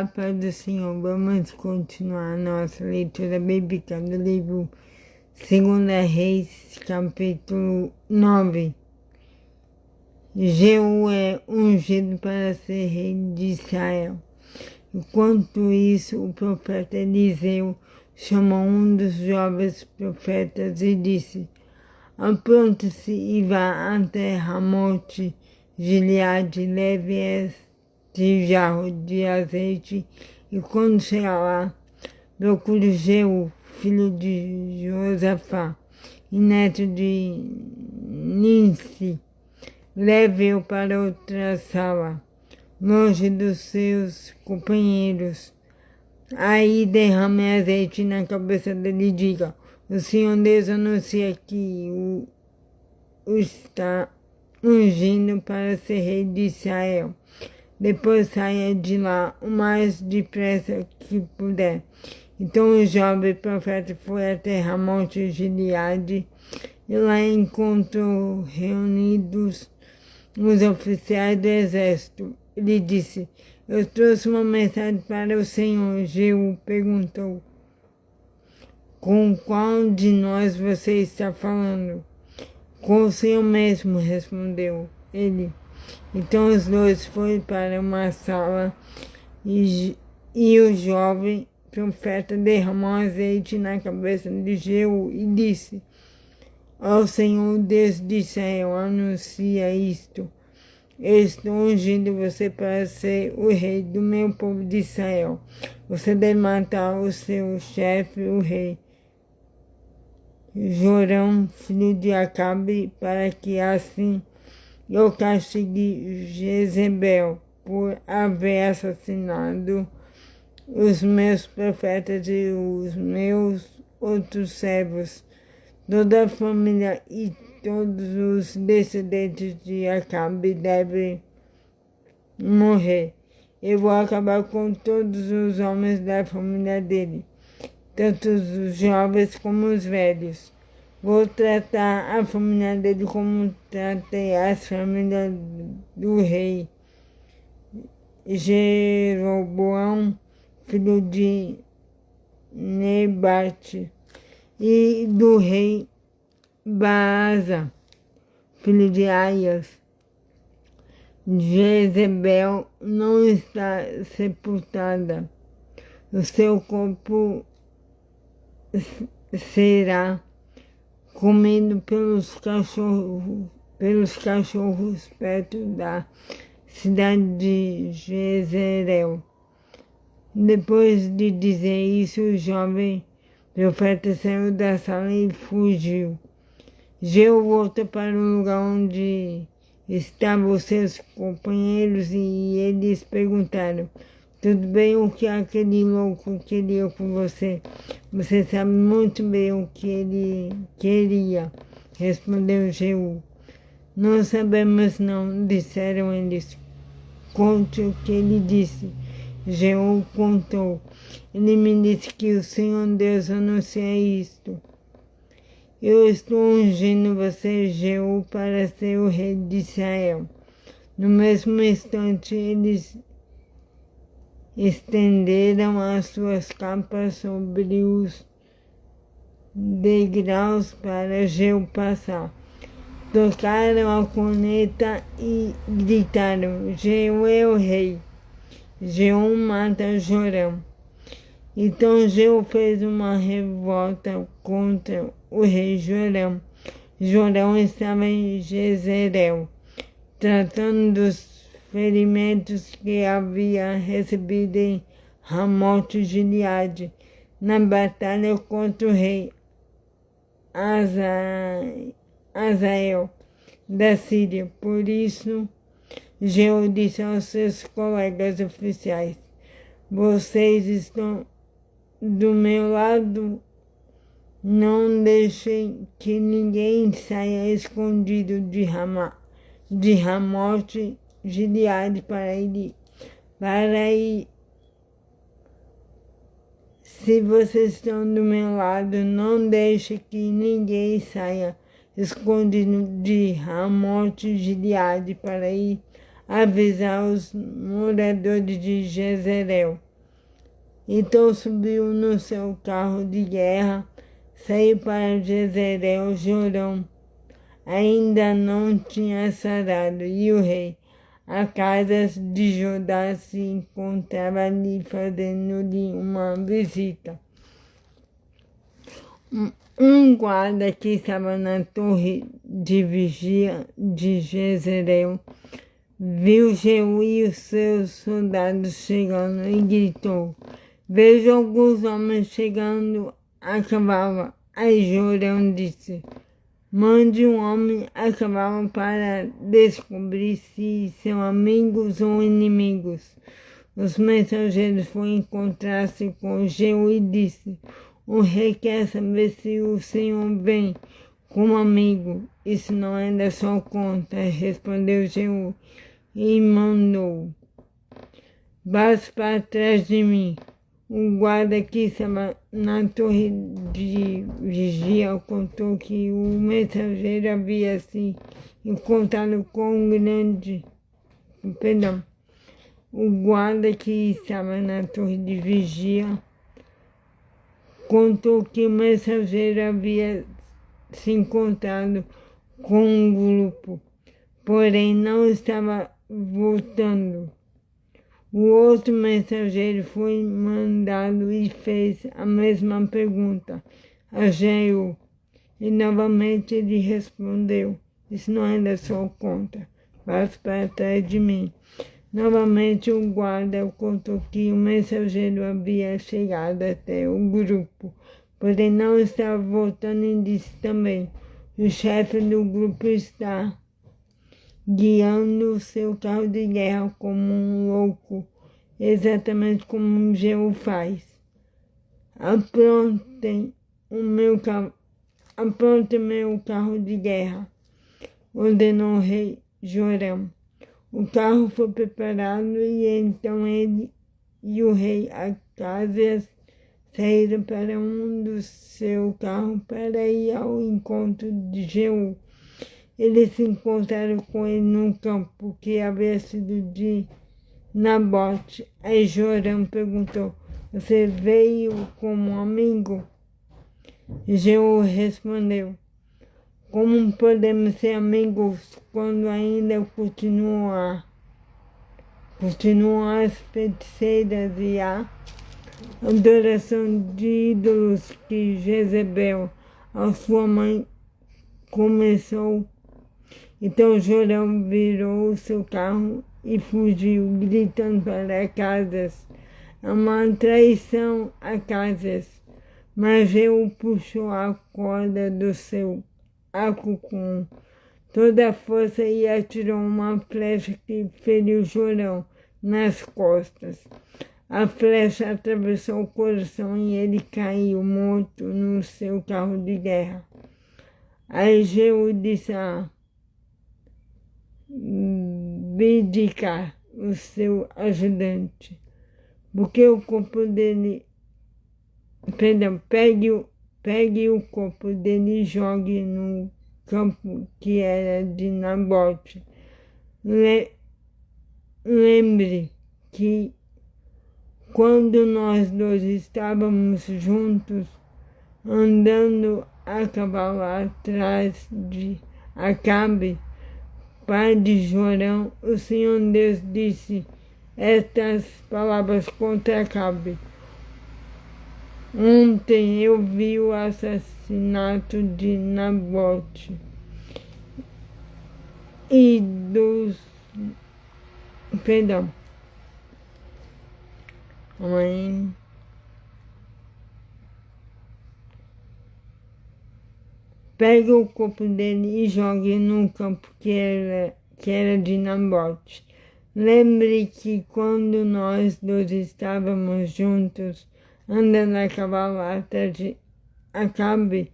a paz do Senhor. Vamos continuar a nossa leitura bíblica do livro 2 Reis, capítulo 9. Jeú é ungido para ser rei de Israel. Enquanto isso, o profeta Eliseu chamou um dos jovens profetas e disse: apronte-se e vá até Ramote Gileade, leve este jarro de azeite, e quando chegar lá, procure Jeú, filho de Josafá, e neto de Ninsi. Leve-o para outra sala, longe dos seus companheiros. Aí derrame azeite na cabeça dele e diga: o Senhor Deus anuncia que o está ungindo para ser rei de Israel. Depois saia de lá o mais depressa que puder. Então o jovem profeta foi até Ramote Gileade e lá encontrou reunidos os oficiais do exército. Ele disse: eu trouxe uma mensagem para o Senhor. Jeú perguntou: com qual de nós você está falando? Com o Senhor mesmo, respondeu ele. Então os dois foram para uma sala e o jovem profeta derramou azeite na cabeça de Jeú e disse: ao Senhor Deus de Israel, anuncia isto: eu estou ungindo você para ser o rei do meu povo de Israel. Você deve matar o seu chefe, o rei Jorão, filho de Acabe, para que assim eu castigue Jezebel por haver assassinado os meus profetas e os meus outros servos. Toda a família e todos os descendentes de Acabe devem morrer. Eu vou acabar com todos os homens da família dele, tanto os jovens como os velhos. Vou tratar a família dele como tratei as famílias do rei Jeroboão, filho de Nebate, e do rei Baasa, filho de Aias. Jezebel não está sepultada. O seu corpo será comido pelos cachorros perto da cidade de Jezreel. Depois de dizer isso, o jovem profeta saiu da sala e fugiu. Jeú voltou para o lugar onde estavam seus companheiros e eles perguntaram: tudo bem, o que aquele louco queria com você? Você sabe muito bem o que ele queria, respondeu Jeú. Não sabemos não, disseram eles. Conte o que ele disse. Jeú contou. Ele me disse que o Senhor Deus anuncia isto: eu estou ungindo você, Jeú, para ser o rei de Israel. No mesmo instante, eles estenderam as suas capas sobre os degraus para Jeú passar. Tocaram a corneta e gritaram: Jeú é o rei. Jeú mata Jorão. Então Jeú fez uma revolta contra o rei Jorão. Jorão estava em Jezreel, tratando dos ferimentos que havia recebido em Ramote Gileade, na batalha contra o rei Azael da Síria. Por isso, Jeú disse aos seus colegas oficiais: vocês estão do meu lado, não deixem que ninguém saia escondido de Ramote Gileade para ir. Se vocês estão do meu lado, não deixe que ninguém saia escondido de Ramote Gileade para ir avisar os moradores de Jezreel. Então subiu no seu carro de guerra, saiu para Jezreel. Jorão ainda não tinha sarado, e o rei Acasias de Judá se encontrava ali fazendo-lhe uma visita. Um guarda que estava na torre de vigia de Jezreel viu Jeú e os seus soldados chegando e gritou: "Vejo alguns homens chegando a cavalo." Aí Jorão disse: "Mande um homem a cavalo para descobrir se são amigos ou inimigos." Os mensageiros foram encontrar-se com Jeú e disse: "O rei quer saber se o senhor vem como amigo." "Isso não é da sua conta," respondeu Jeú, e mandou: "Passe para trás de mim." O guarda que estava na torre de vigia contou que o mensageiro havia se encontrado com um grande... O guarda que estava na torre de vigia contou que o mensageiro havia se encontrado com um grupo, porém não estava voltando. O outro mensageiro foi mandado e fez a mesma pergunta a Jeú, e novamente ele respondeu: "Isso não é da sua conta, passe para trás de mim." Novamente o guarda contou que o mensageiro havia chegado até o grupo, porém não estava voltando, e disse também: "O chefe do grupo está guiando seu carro de guerra como um louco, exatamente como Jeú faz. Apronte meu carro de guerra," ordenou o rei Jorão. O carro foi preparado e então ele e o rei Acasias saíram para do seu carro para ir ao encontro de Jeú. Eles se encontraram com ele num campo que havia sido de Nabote. Aí Jorão perguntou: "Você veio como amigo?" Jeú respondeu: "Como podemos ser amigos quando ainda continuam as feiticeiras e a adoração de ídolos que Jezebel, a sua mãe, começou?" Então Jorão virou o seu carro e fugiu, gritando para Acasias: "É uma traição, Acasias." Mas Jeú puxou a corda do seu arco com toda a força e atirou uma flecha que feriu Jorão nas costas. A flecha atravessou o coração e ele caiu morto no seu carro de guerra. Aí Jeú disse a Bidkar, o seu ajudante: "Porque o corpo dele... pegue o corpo dele e jogue no campo que era de Nabote. Lembre que quando nós dois estávamos juntos, andando a cavalo atrás de Acabe, pai de Jorão, o Senhor Deus disse estas palavras contra Acabe: Ontem eu vi o assassinato de Nabote e dos... Pegue o corpo dele e jogue no campo que era de Nabote. Lembre que quando nós dois estávamos juntos, andando a cavalo atrás de Acabe,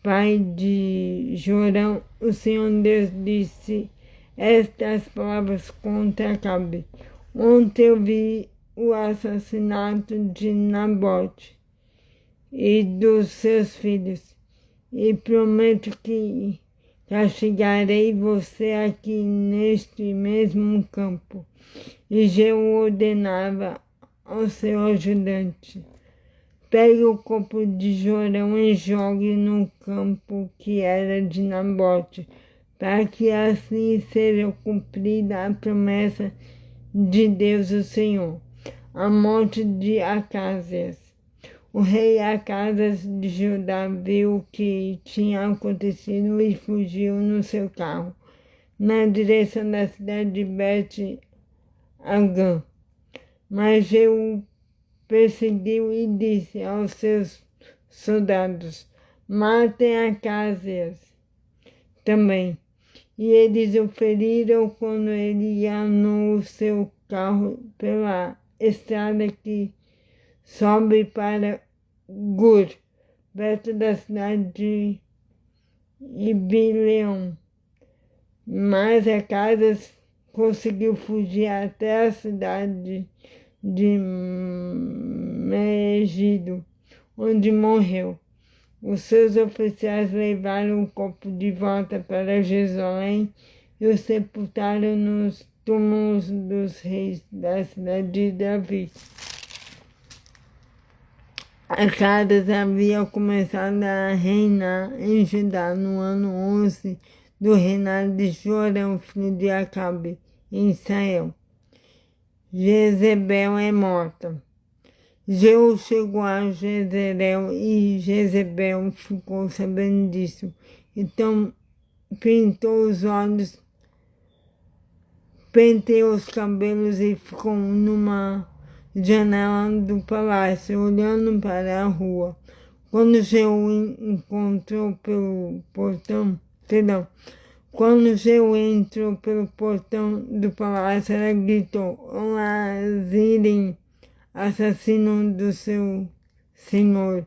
pai de Jorão, o Senhor Deus disse estas palavras contra Acabe: Ontem eu vi o assassinato de Nabote e dos seus filhos, e prometo que castigarei você aqui neste mesmo campo. E Jeú ordenava ao seu ajudante: pegue o corpo de Jorão e jogue no campo que era de Nabote, para que assim seja cumprida a promessa de Deus o Senhor. A morte de Acasias. O rei Acasias de Judá viu o que tinha acontecido e fugiu no seu carro, na direção da cidade de Bet-Agã. Mas Jeú perseguiu e disse aos seus soldados: matem Acasias também. E eles o feriram quando ele ia no seu carro pela estrada que sobe para Gur, perto da cidade de Ibileão. Mas Acasias conseguiu fugir até a cidade de Megido, onde morreu. Os seus oficiais levaram o corpo de volta para Jerusalém e o sepultaram nos túmulos dos reis da cidade de Davi. Acasias havia começado a reinar em Judá no ano 11 do reinado de Jorão, filho de Acabe, em Israel. Jezebel é morta. Jeú chegou a Jezreel e Jezebel ficou sabendo disso. Então pintou os olhos, penteou os cabelos e ficou numa janela do palácio, olhando para a rua. Quando Jeú entrou pelo portão do palácio, ela gritou: olá, Zirim, assassino do seu senhor.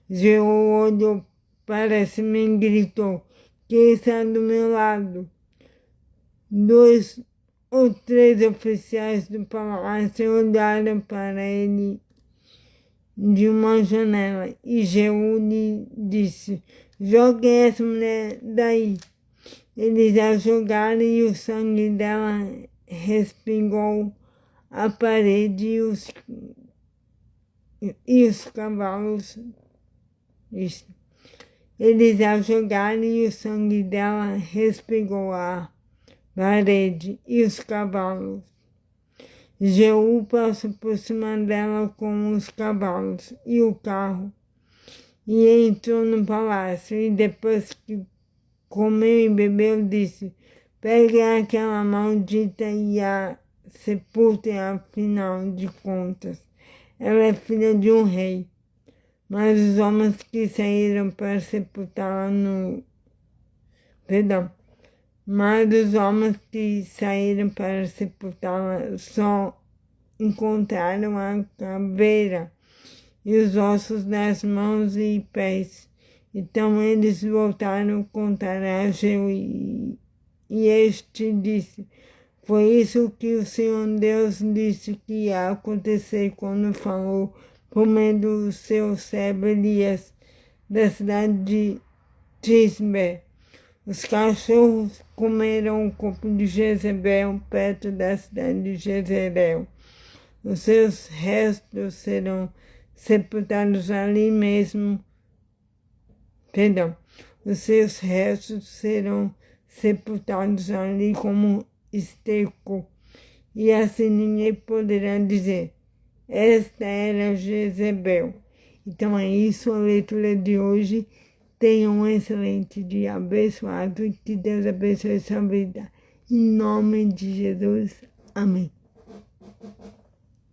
Jeú olhou para cima e gritou: quem está do meu lado? 2 ou 3 oficiais do palácio olharam para ele de uma janela e Jeú lhe disse: jogue essa mulher daí. Eles a jogaram e o sangue dela respingou a parede e os cavalos. Eles a jogaram e o sangue dela respingou a parede e os cavalos. Jeú passou por cima dela com os cavalos e o carro e entrou no palácio. E depois que comeu e bebeu, disse: peguem aquela maldita e a sepultem, afinal de contas. Ela é filha de um rei. Mas os homens que saíram para sepultá-la só encontraram a caveira e os ossos das mãos e pés. Então eles voltaram a contar a Jeú e este disse: foi isso que o Senhor Deus disse que ia acontecer quando falou por meio do seu servo Elias, da cidade de Tisbe. Os cachorros comeram o corpo de Jezebel perto da cidade de Jezreel. Os seus restos serão sepultados ali mesmo. Os seus restos serão sepultados ali como esterco. E assim ninguém poderá dizer: esta era Jezebel. Então é isso a leitura de hoje. Tenha um excelente dia abençoado e que Deus abençoe sua vida. Em nome de Jesus. Amém.